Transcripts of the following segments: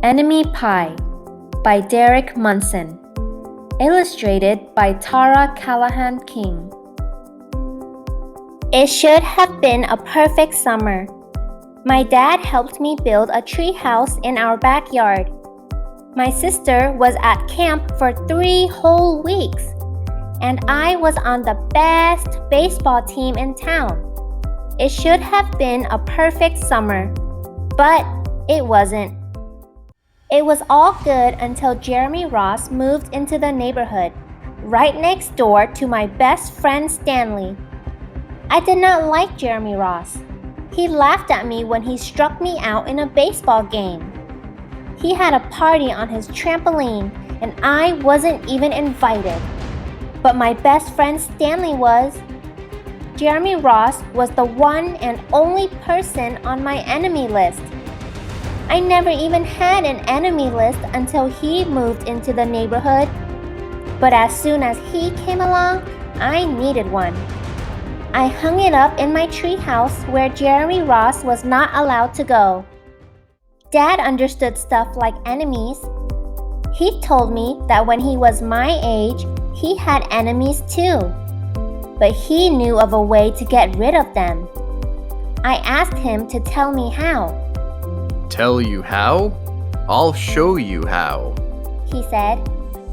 Enemy Pie by Derek Munson. Illustrated by Tara Callahan King. It should have been a perfect summer. My dad helped me build a tree house in our backyard. My sister was at camp for 3 whole weeks, and I was on the best baseball team in town. It should have been a perfect summer, but it wasn't. It was all good until Jeremy Ross moved into the neighborhood, right next door to my best friend Stanley. I did not like Jeremy Ross. He laughed at me when he struck me out in a baseball game. He had a party on his trampoline, and I wasn't even invited. But my best friend Stanley was. Jeremy Ross was the one and only person on my enemy list. I never even had an enemy list until he moved into the neighborhood. But as soon as he came along, I needed one. I hung it up in my treehouse where Jeremy Ross was not allowed to go. Dad understood stuff like enemies. He told me that when he was my age, he had enemies too. But he knew of a way to get rid of them. I asked him to tell me how. Tell you how? I'll show you how, he said.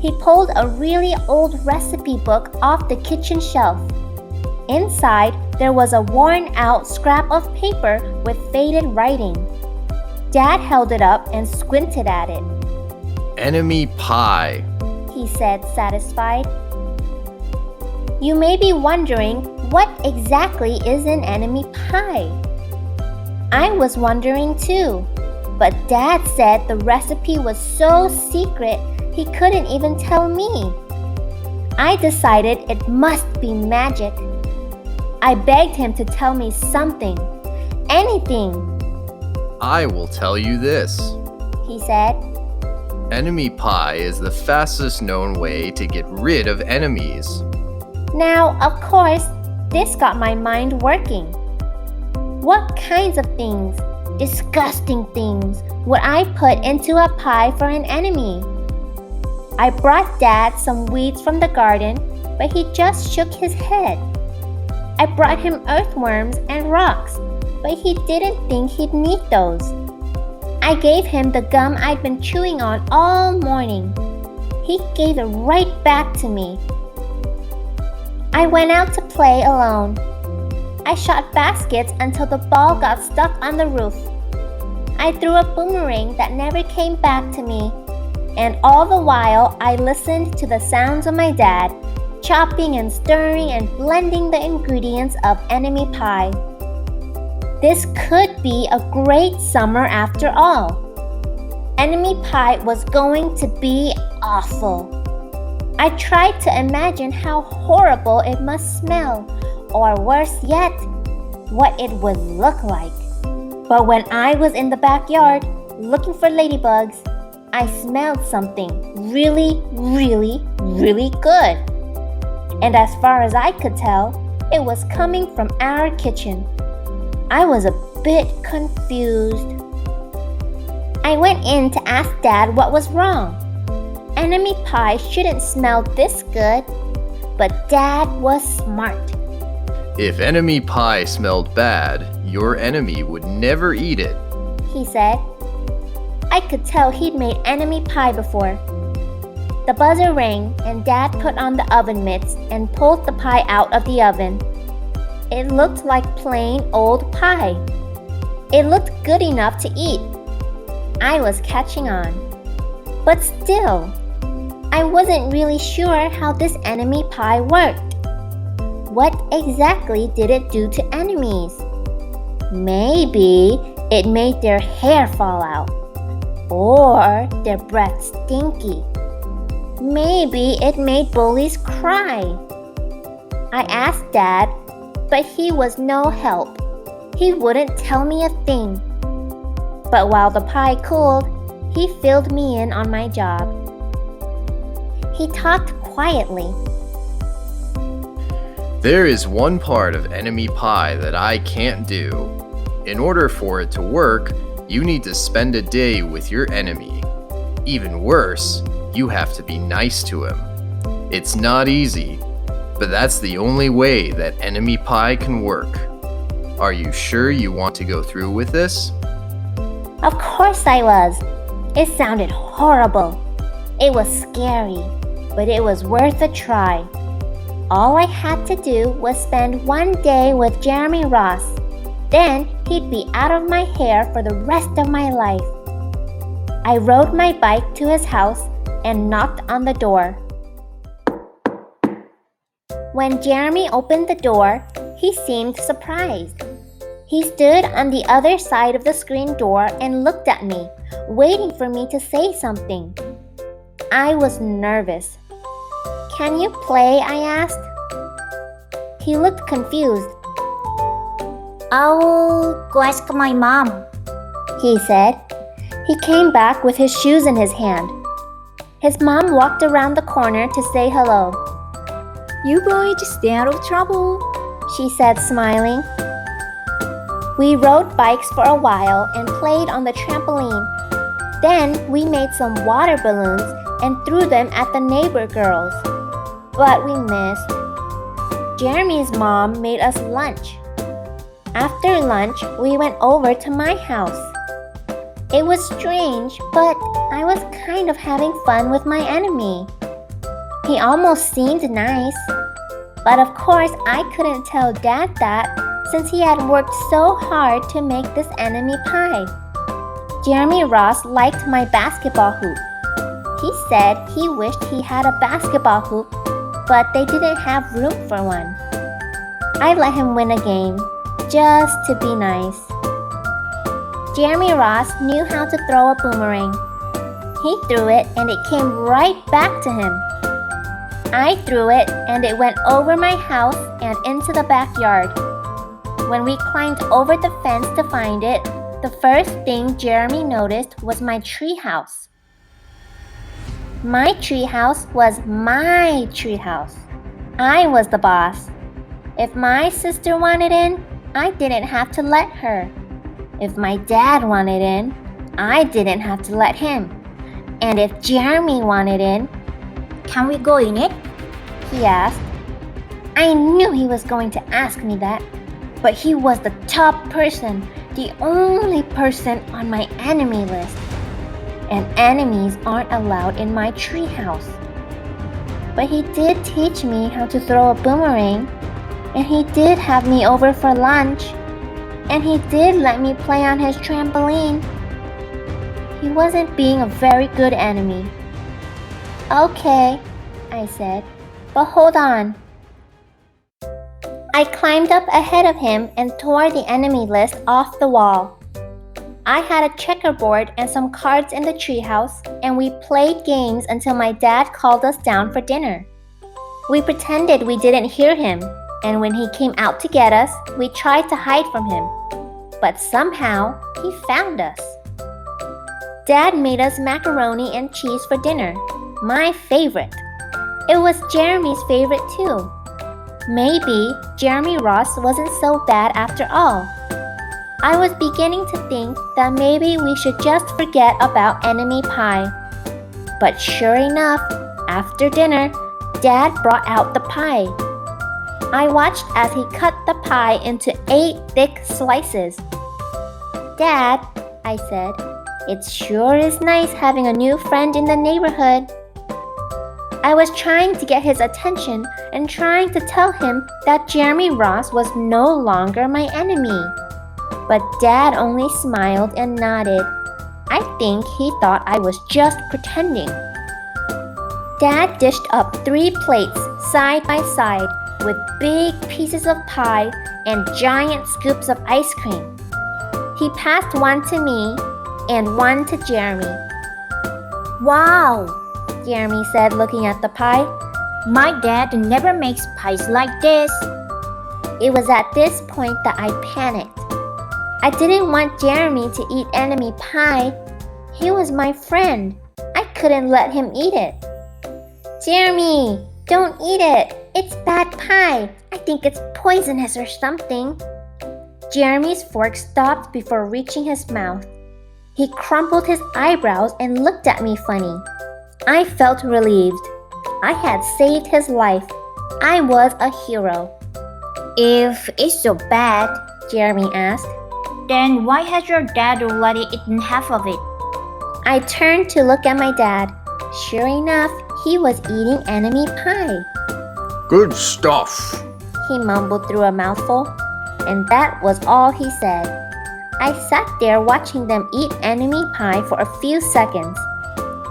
He pulled a really old recipe book off the kitchen shelf. Inside, there was a worn-out scrap of paper with faded writing. Dad held it up and squinted at it. Enemy pie, he said, satisfied. You may be wondering, what exactly is an enemy pie? I was wondering too. But Dad said the recipe was so secret he couldn't even tell me. I decided it must be magic. I begged him to tell me something, anything. I will tell you this, he said. Enemy pie is the fastest known way to get rid of enemies. Now, of course, this got my mind working. What kinds of things? Disgusting things would I put into a pie for an enemy? I brought Dad some weeds from the garden, but he just shook his head. I brought him earthworms and rocks, but he didn't think he'd need those. I gave him the gum I'd been chewing on all morning. He gave it right back to me. I went out to play alone. I shot baskets until the ball got stuck on the roof. I threw a boomerang that never came back to me. And all the while, I listened to the sounds of my dad, chopping and stirring and blending the ingredients of enemy pie. This could be a great summer after all. Enemy pie was going to be awful. I tried to imagine how horrible it must smell, or worse yet, what it would look like. But when I was in the backyard looking for ladybugs, I smelled something really, really, really good. And as far as I could tell, it was coming from our kitchen. I was a bit confused. I went in to ask Dad what was wrong. Enemy pie shouldn't smell this good, but Dad was smart. If enemy pie smelled bad, your enemy would never eat it, he said. I could tell he'd made enemy pie before. The buzzer rang and Dad put on the oven mitts and pulled the pie out of the oven. It looked like plain old pie. It looked good enough to eat. I was catching on. But still, I wasn't really sure how this enemy pie worked. What exactly did it do to enemies? Maybe it made their hair fall out, or their breath stinky. Maybe it made bullies cry. I asked Dad, but he was no help. He wouldn't tell me a thing. But while the pie cooled, he filled me in on my job. He talked quietly. There is one part of enemy pie that I can't do. In order for it to work, you need to spend a day with your enemy. Even worse, you have to be nice to him. It's not easy, but that's the only way that enemy pie can work. Are you sure you want to go through with this? Of course I was. It sounded horrible. It was scary, but it was worth a try. All I had to do was spend one day with Jeremy Ross. Then he'd be out of my hair for the rest of my life. I rode my bike to his house and knocked on the door. When Jeremy opened the door, he seemed surprised. He stood on the other side of the screen door and looked at me, waiting for me to say something. I was nervous. "Can you play?" I asked. He looked confused. "I'll go ask my mom," he said. He came back with his shoes in his hand. His mom walked around the corner to say hello. "You boys stay out of trouble," she said, smiling. We rode bikes for a while and played on the trampoline. Then we made some water balloons and threw them at the neighbor girls. But we missed. Jeremy's mom made us lunch. After lunch, we went over to my house. It was strange, but I was kind of having fun with my enemy. He almost seemed nice. But of course, I couldn't tell Dad that since he had worked so hard to make this enemy pie. Jeremy Ross liked my basketball hoop. He said he wished he had a basketball hoop, but they didn't have room for one. I let him win a game, just to be nice. Jeremy Ross knew how to throw a boomerang. He threw it and it came right back to him. I threw it and it went over my house and into the backyard. When we climbed over the fence to find it, the first thing Jeremy noticed was my treehouse. My treehouse was my treehouse. I was the boss. If my sister wanted in, I didn't have to let her. If my dad wanted in, I didn't have to let him. And if Jeremy wanted in, "Can we go in it?" he asked. I knew he was going to ask me that, but he was the top person, the only person on my enemy list. And enemies aren't allowed in my treehouse. But he did teach me how to throw a boomerang, and he did have me over for lunch, and he did let me play on his trampoline. He wasn't being a very good enemy. "Okay," I said, "but hold on." I climbed up ahead of him and tore the enemy list off the wall. I had a checkerboard and some cards in the treehouse, and we played games until my dad called us down for dinner. We pretended we didn't hear him, and when he came out to get us, we tried to hide from him. But somehow, he found us. Dad made us macaroni and cheese for dinner, my favorite. It was Jeremy's favorite too. Maybe Jeremy Ross wasn't so bad after all. I was beginning to think that maybe we should just forget about enemy pie. But sure enough, after dinner, Dad brought out the pie. I watched as he cut the pie into 8 thick slices. "Dad," I said, "it sure is nice having a new friend in the neighborhood." I was trying to get his attention and trying to tell him that Jeremy Ross was no longer my enemy. But Dad only smiled and nodded. I think he thought I was just pretending. Dad dished up 3 plates side by side with big pieces of pie and giant scoops of ice cream. He passed one to me and one to Jeremy. "Wow," Jeremy said, looking at the pie. "My dad never makes pies like this." It was at this point that I panicked. I didn't want Jeremy to eat enemy pie. He was my friend. I couldn't let him eat it. "Jeremy, don't eat it. It's bad pie. I think it's poisonous or something." Jeremy's fork stopped before reaching his mouth. He crumpled his eyebrows and looked at me funny. I felt relieved. I had saved his life. I was a hero. If it's so bad, Jeremy asked. then why has your dad already eaten half of it? I turned to look at my dad. Sure enough, he was eating enemy pie. Good stuff. He mumbled through a mouthful, and that was all he said. I sat there watching them eat enemy pie for a few seconds.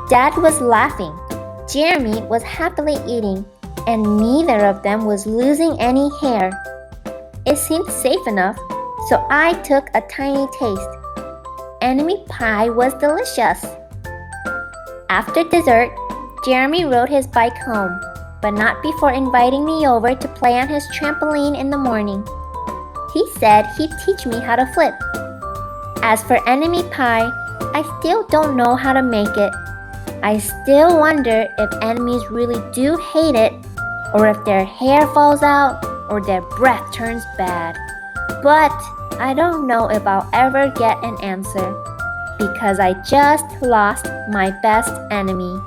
Dad was laughing. Jeremy was happily eating, and neither of them was losing any hair. It seemed safe enough, so I took a tiny taste. Enemy pie was delicious. After dessert, Jeremy rode his bike home, but not before inviting me over to play on his trampoline in the morning. He said he'd teach me how to flip. As for enemy pie, I still don't know how to make it. I still wonder if enemies really do hate it, or if their hair falls out, or their breath turns bad. But I don't know if I'll ever get an answer, because I just lost my best enemy.